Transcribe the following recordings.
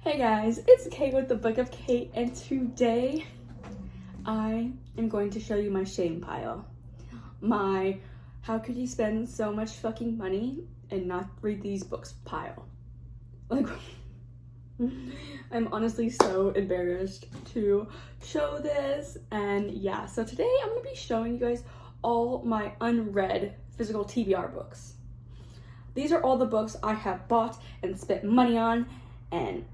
Hey guys, it's Kate with the Book of Kate, and today I am going to show you my shame pile. My how could you spend so much fucking money and not read these books pile. Like, I'm honestly so embarrassed to show this, and yeah, so today I'm gonna be showing you guys all my unread physical TBR books. These are all the books I have bought and spent money on and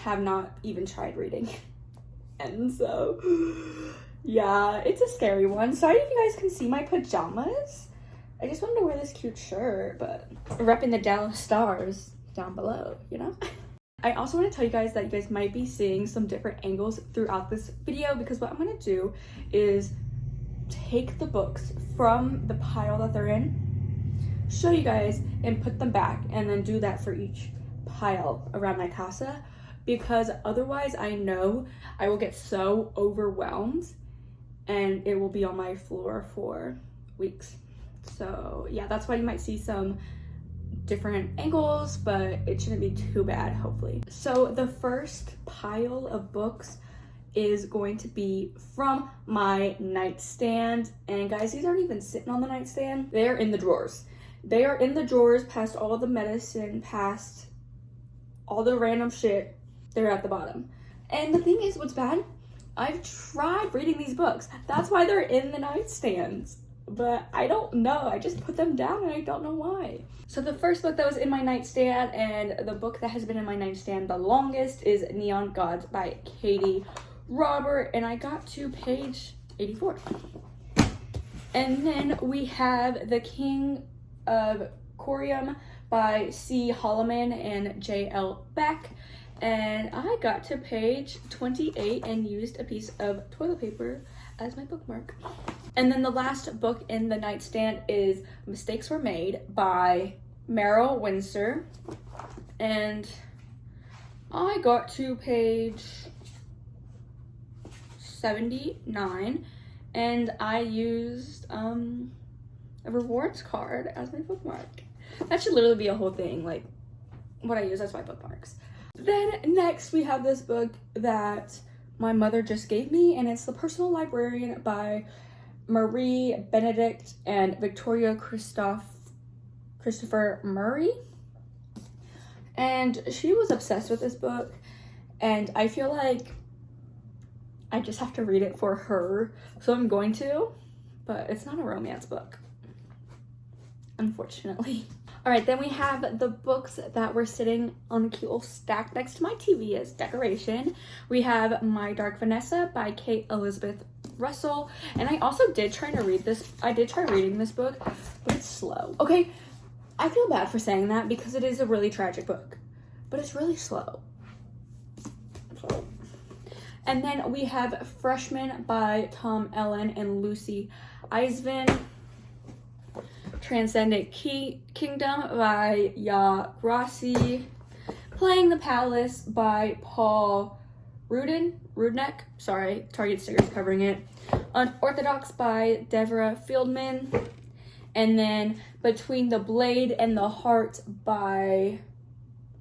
have not even tried reading. And so, yeah, it's a scary one. Sorry if you guys can see my pajamas. I just wanted to wear this cute shirt, but repping the Dallas Stars down below, you know? I also want to tell you guys that you guys might be seeing some different angles throughout this video, because what I'm going to do is take the books from the pile that they're in, show you guys, and put them back, and then do that for each pile around my casa, because otherwise I know I will get so overwhelmed and it will be on my floor for weeks. So yeah, that's why you might see some different angles, but it shouldn't be too bad, hopefully. So the first pile of books is going to be from my nightstand, and guys, these aren't even sitting on the nightstand, they're in the drawers. They are in the drawers, past all the medicine, past all the random shit. They're at the bottom. And the thing is, what's bad, I've tried reading these books. That's why they're in the nightstands. But I don't know, I just put them down and I don't know why. So the first book that was in my nightstand, and the book that has been in my nightstand the longest, is Neon Gods by Katie Robert, and I got to page 84. And then we have The King of Corium by C. Holloman and J.L. Beck, and I got to page 28 and used a piece of toilet paper as my bookmark. And then the last book in the nightstand is Mistakes Were Made by Meryl Windsor, and I got to page 79 and I used a rewards card as my bookmark. That should literally be a whole thing, like what I use as my bookmarks. Then next we have this book that my mother just gave me, and it's The Personal Librarian by Marie Benedict and Victoria Christopher Murray. And she was obsessed with this book, and I feel like I just have to read it for her, so I'm going to, but it's not a romance book, unfortunately. All right, then we have the books that were sitting on a cute little stack next to my TV as decoration. We have My Dark Vanessa by Kate Elizabeth Russell, and I also did try to read this. I did try reading this book, but it's slow. Okay, I feel bad for saying that because it is a really tragic book, but it's really slow. So. And then we have Freshman by Tom Ellen and Lucy Eisvin. Transcendent Kingdom by Ya Grassi. Playing the Palace by Paul Rudnick. Sorry, Target stickers covering it. Unorthodox by Deborah Fieldman. And then Between the Blade and the Heart by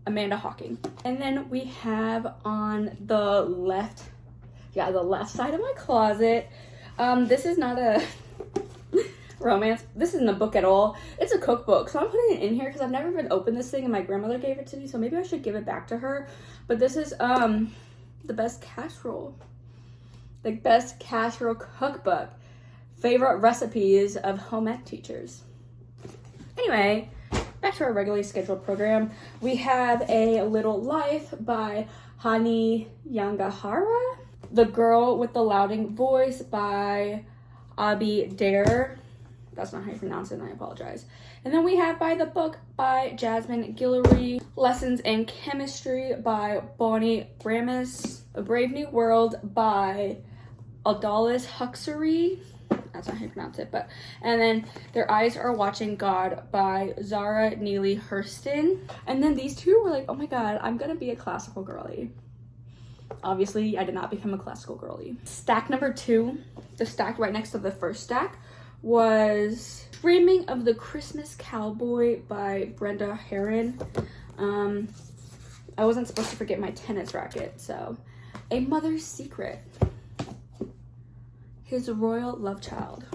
Amanda Hawking. And then we have on the left side of my closet, this is not a romance, this isn't a book at all, it's a cookbook, so I'm putting it in here because I've never even opened this thing, and my grandmother gave it to me, so maybe I should give it back to her. But this is the best casserole cookbook, favorite recipes of home ec teachers. Anyway, back to our regularly scheduled program. We have A Little Life by Hani Yangahara. The Girl with the Louding Voice by Abi Dare. That's not how you pronounce it, and I apologize. And then we have By the Book by Jasmine Guillory. Lessons in Chemistry by Bonnie Ramis. A Brave New World by Aldous Huxley. That's not how you pronounce it, but. And then Their Eyes Are Watching God by Zara Neely Hurston. And then these two were like, oh my god, I'm gonna be a classical girly. Obviously, I did not become a classical girly. Stack number 2, the stack right next to the first stack, was Dreaming of the Christmas Cowboy by Brenda Herron. I wasn't supposed to forget my tennis racket. So, A Mother's Secret. His Royal Love Child.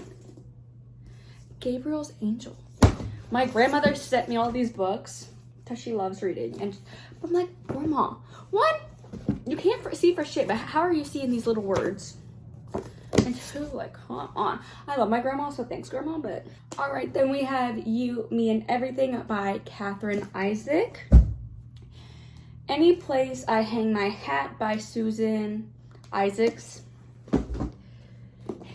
Gabriel's Angel. My grandmother sent me all these books because she loves reading. And I'm like, Grandma, one, you can't see for shit, but how are you seeing these little words? And two, like, come on. I love my grandma, so thanks, Grandma. But all right, then we have You, Me, and Everything by Catherine Isaac. Any Place I Hang My Hat by Susan Isaacs.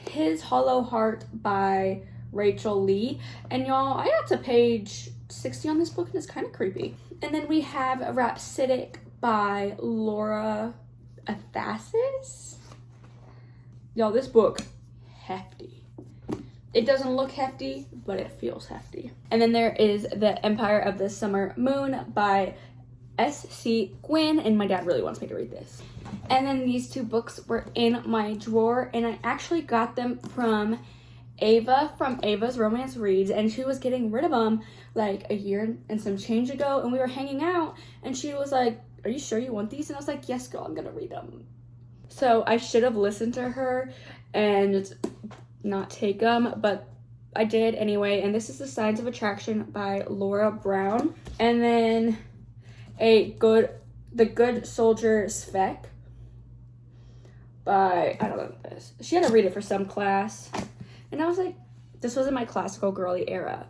His Hollow Heart by Rachel Lee. And y'all, I got to page 60 on this book and it's kind of creepy. And then we have Rhapsodic by Laura Athasis. Y'all, this book, hefty. It doesn't look hefty, but it feels hefty. And then there is The Empire of the Summer Moon by S.C. Gwynn, and my dad really wants me to read this. And then these two books were in my drawer, and I actually got them from Ava from Ava's Romance Reads, and she was getting rid of them like a year and some change ago, and we were hanging out, and she was like, are you sure you want these? And I was like, yes, girl, I'm gonna read them. So I should have listened to her and not take them, but I did anyway. And this is The Signs of Attraction by Laura Brown. And then The Good Soldier Svek by, I don't know this. She had to read it for some class. And I was like, this wasn't my classical girly era.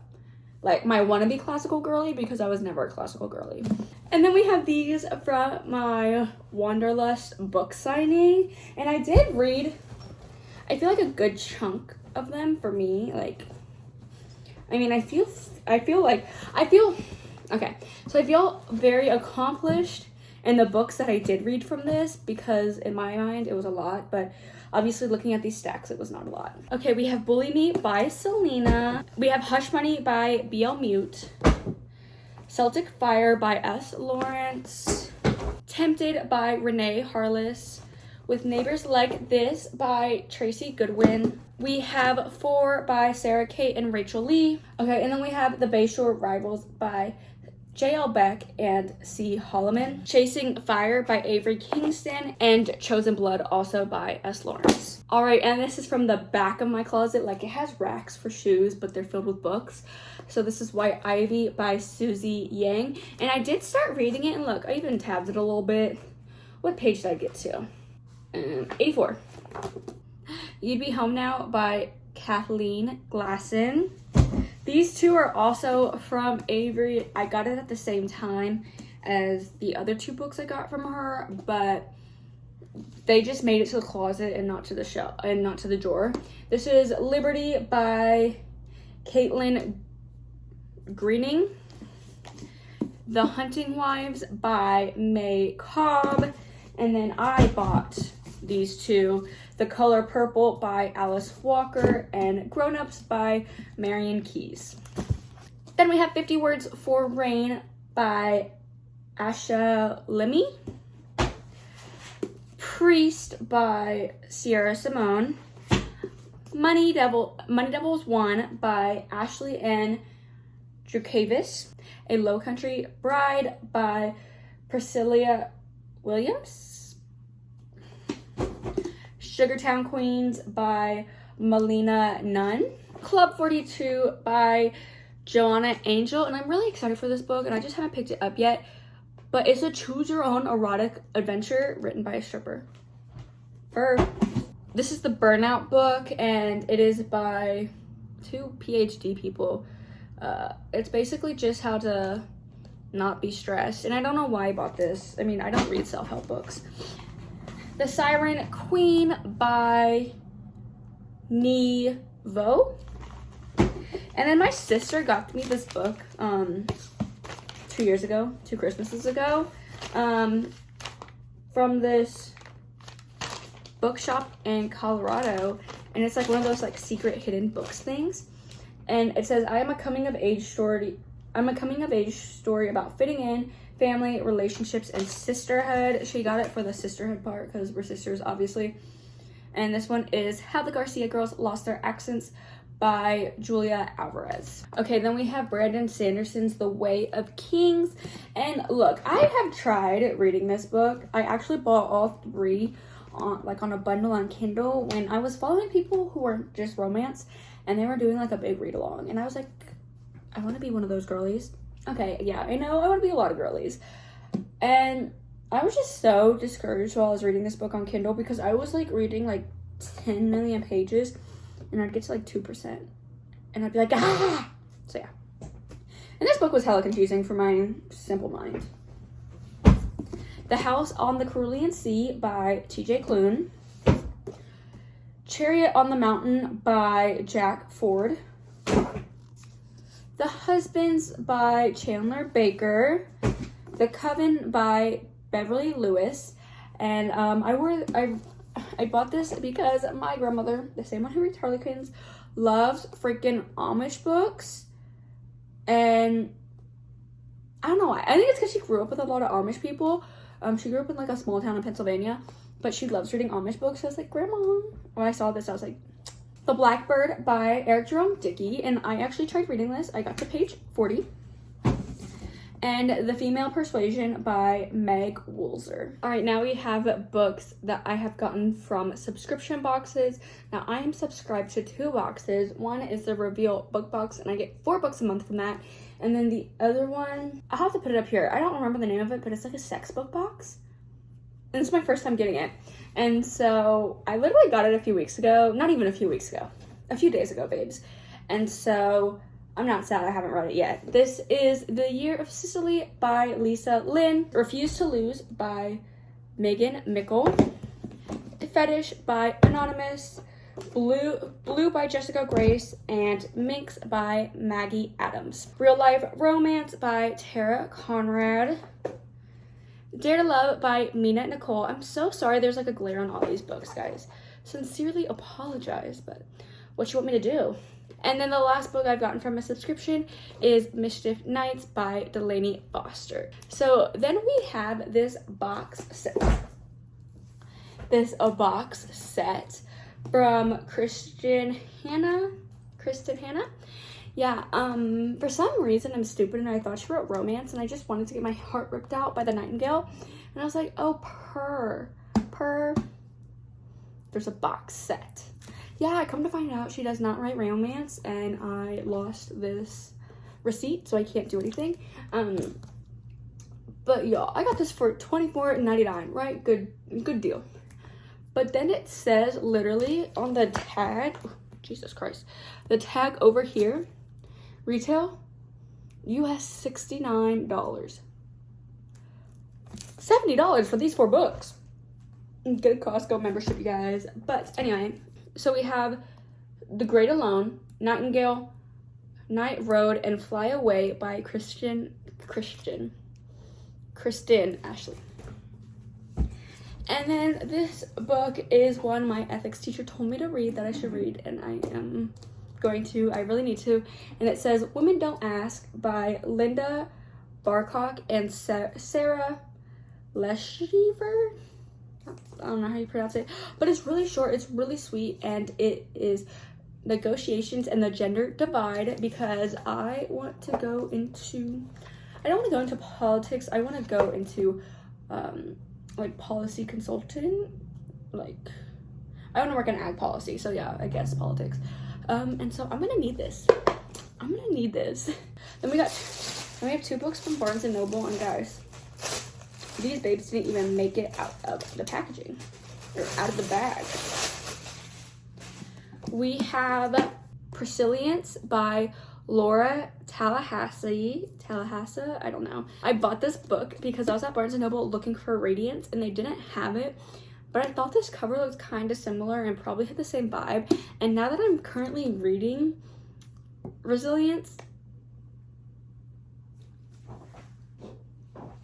Like my wannabe classical girly, because I was never a classical girly. And then we have these from my Wanderlust book signing. And I did read, I feel like a good chunk of them for me. Like, I mean, I feel very accomplished in the books that I did read from this, because in my mind it was a lot, but obviously looking at these stacks it was not a lot. Okay, we have Bully Me by Selena. We have Hush Money by B.L. Mute. Celtic Fire by S. Lawrence. Tempted by Renee Harless. With Neighbors Like This by Tracy Goodwin. We have 4 by Sarah Kate and Rachel Lee. Okay, and then we have The Bayshore Rivals by J.L. Beck and C. Holloman. Chasing Fire by Avery Kingston. And Chosen Blood also by S. Lawrence. All right, and this is from the back of my closet. Like, it has racks for shoes, but they're filled with books. So this is White Ivy by Susie Yang. And I did start reading it, and look, I even tabbed it a little bit. What page did I get to? 84. You'd Be Home Now by Kathleen Glasson. These two are also from Avery. I got it at the same time as the other 2 books I got from her, but they just made it to the closet and not to the shelf and not to the drawer. This is Liberty by Caitlin Greening. The Hunting Wives by May Cobb. And then I bought these 2. The Color Purple by Alice Walker and Grown Ups by Marion Keyes. Then we have 50 Words for Rain by Asha Lemme. Priest by Sierra Simone. Money Devils 1 by Ashley N. Drukavis. A Low Country Bride by Priscilla Williams. Sugartown Queens by Melina Nunn. Club 42 by Joanna Angel. And I'm really excited for this book, and I just haven't picked it up yet. But it's a choose-your-own erotic adventure written by a stripper. This is the Burnout book, and it is by 2 PhD people. It's basically just how to not be stressed. And I don't know why I bought this. I mean, I don't read self-help books. The Siren Queen by Nevo. And then my sister got me this book 2 years ago, 2 Christmases ago, from this bookshop in Colorado. And it's like one of those like secret hidden books things. And it says, I'm a coming of age story about fitting in, family, relationships, and sisterhood. She got it for the sisterhood part because we're sisters, obviously. And this one is How the Garcia Girls Lost Their Accents by Julia Alvarez. Okay, then we have Brandon Sanderson's The Way of Kings. And look, I have tried reading this book. I actually bought all 3 on a bundle on Kindle when I was following people who were just romance, and they were doing like a big read along, and I was like, I want to be one of those girlies. Okay, yeah, I know, I want to be a lot of girlies. And I was just so discouraged while I was reading this book on Kindle because I was like reading like 10 million pages and I'd get to like 2% and I'd be like, ah! So yeah. And this book was hella confusing for my simple mind. The House on the Cerulean Sea by T.J. Klune. Chariot on the Mountain by Jack Ford. The Husbands by Chandler Baker. The Coven by Beverly Lewis. And I bought this because my grandmother, the same one who reads Harlequins, loves freaking Amish books. And I don't know why. I think it's because she grew up with a lot of Amish people. She grew up in like a small town in Pennsylvania, but she loves reading Amish books. So I was like, Grandma. When I saw this, I was like, The Blackbird by Eric Jerome Dickey. And I actually tried reading this. I got to page 40. And The Female Persuasion by Meg Woolser. All right, now we have books that I have gotten from subscription boxes. Now, I am subscribed to 2 boxes. One is the Reveal book box, and I get 4 books a month from that. And then the other one, I'll have to put it up here. I don't remember the name of it, but it's like a sex book box. And it's my first time getting it. And so I literally got it a few weeks ago. Not even a few weeks ago. A few days ago, babes. And so I'm not sad I haven't read it yet. This is The Year of Sicily by Lisa Lynn. Refuse to Lose by Megan Mickle. Fetish by Anonymous. Blue by Jessica Grace. And Minx by Maggie Adams. Real Life Romance by Tara Conrad. Dare to Love by Mina Nicole. I'm so sorry there's like a glare on all these books, guys. Sincerely apologize, but what you want me to do? And then the last book I've gotten from a subscription is Mischief Nights by Delaney Foster. So then we have this box set. A box set from Kristen Hanna. Yeah, for some reason I'm stupid and I thought she wrote romance and I just wanted to get my heart ripped out by the Nightingale. And I was like, oh, there's a box set. Yeah, come to find out she does not write romance and I lost this receipt, so I can't do anything. But y'all, I got this for $24.99, right? Good deal. But then it says literally on the tag, oh, Jesus Christ, the tag over here, retail, US $69. $70 for these 4 books. Good Costco membership, you guys. But anyway, so we have The Great Alone, Nightingale, Night Road, and Fly Away by Kristen Ashley. And then this book is one my ethics teacher told me to read that I should read, and I am going to. I really need to. And it says Women Don't Ask by Linda Barcock and Sarah Leshiver. I don't know how you pronounce it, but it's really short, it's really sweet, and it is negotiations and the gender divide, because I want to go into, I don't want to go into politics, I want to go into like policy consulting, like I want to work in ag policy, so yeah, I guess politics. And so I'm gonna need this. Then we have 2 books from Barnes and Noble, and guys, these babes didn't even make it out of the packaging, or out of the bag. We have Persilience by Laura Tallahassee, I don't know. I bought this book because I was at Barnes & Noble looking for Radiance and they didn't have it, but I thought this cover looked kind of similar and probably had the same vibe. And now that I'm currently reading Resilience,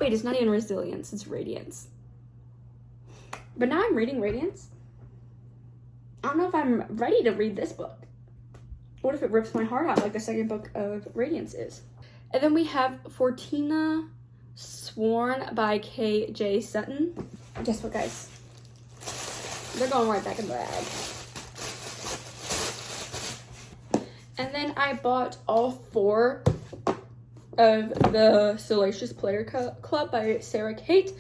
wait, it's not even Resilience, it's Radiance. But now I'm reading Radiance. I don't know if I'm ready to read this book. What if it rips my heart out like the second book of Radiance is? And then we have Fortina Sworn by K.J. Sutton. Guess what, guys? They're going right back in the bag. And then I bought all 4 of the Salacious Player Club by Sarah Kate.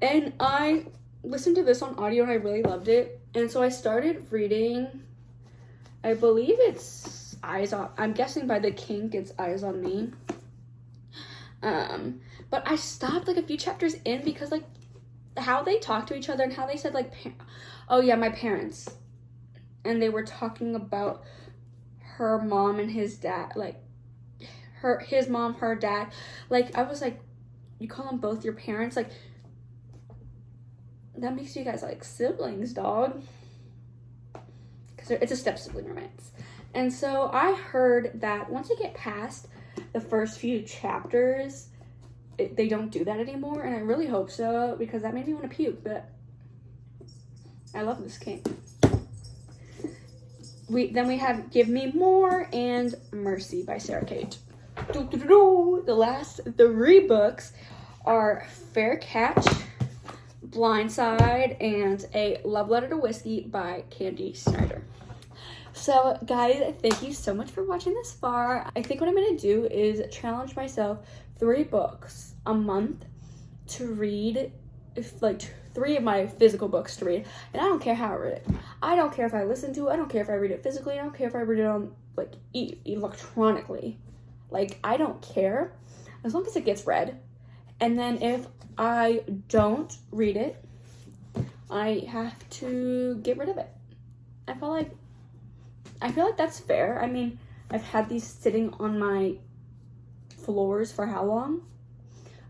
And I listened to this on audio and I really loved it. And so I started reading, I believe it's Eyes on, I'm guessing by The Kink, it's Eyes on Me. But I stopped like a few chapters in because like how they talk to each other and how they said like, oh yeah, my parents. And they were talking about her mom and his dad, like his mom, her dad. Like I was like, you call them both your parents? Like that makes you guys like siblings, dog. Because it's a step sibling romance. And so I heard that once you get past the first few chapters, they don't do that anymore. And I really hope so, because that made me want to puke. But I love this kink. Then we have Give Me More and Mercy by Sarah Kate. The last 3 books are Fair Catch, Blindside, and A Love Letter to Whiskey by Candy Snyder. So guys, thank you so much for watching this far. I think what I'm going to do is challenge myself 3 books a month to read, if like 3 of my physical books to read, and I don't care how I read it. I don't care if I listen to it. I don't care if I read it physically. I don't care if I read it on like electronically. Like I don't care as long as it gets read. And then if I don't read it, I have to get rid of it. I feel like that's fair. I mean, I've had these sitting on my floors for how long?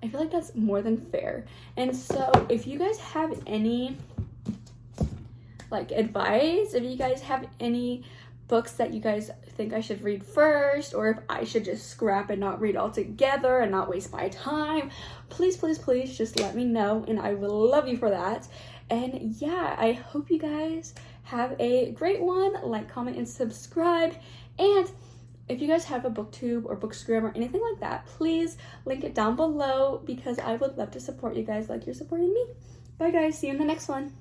I feel like that's more than fair. And so if you guys have any like advice, if you guys have any books that you guys think I should read first, or if I should just scrap and not read altogether and not waste my time, please, please, please just let me know, and I will love you for that. And yeah, I hope you guys have a great one. Like, comment, and subscribe. And if you guys have a booktube or bookstagram or anything like that, please link it down below, because I would love to support you guys like you're supporting me. Bye guys, see you in the next one.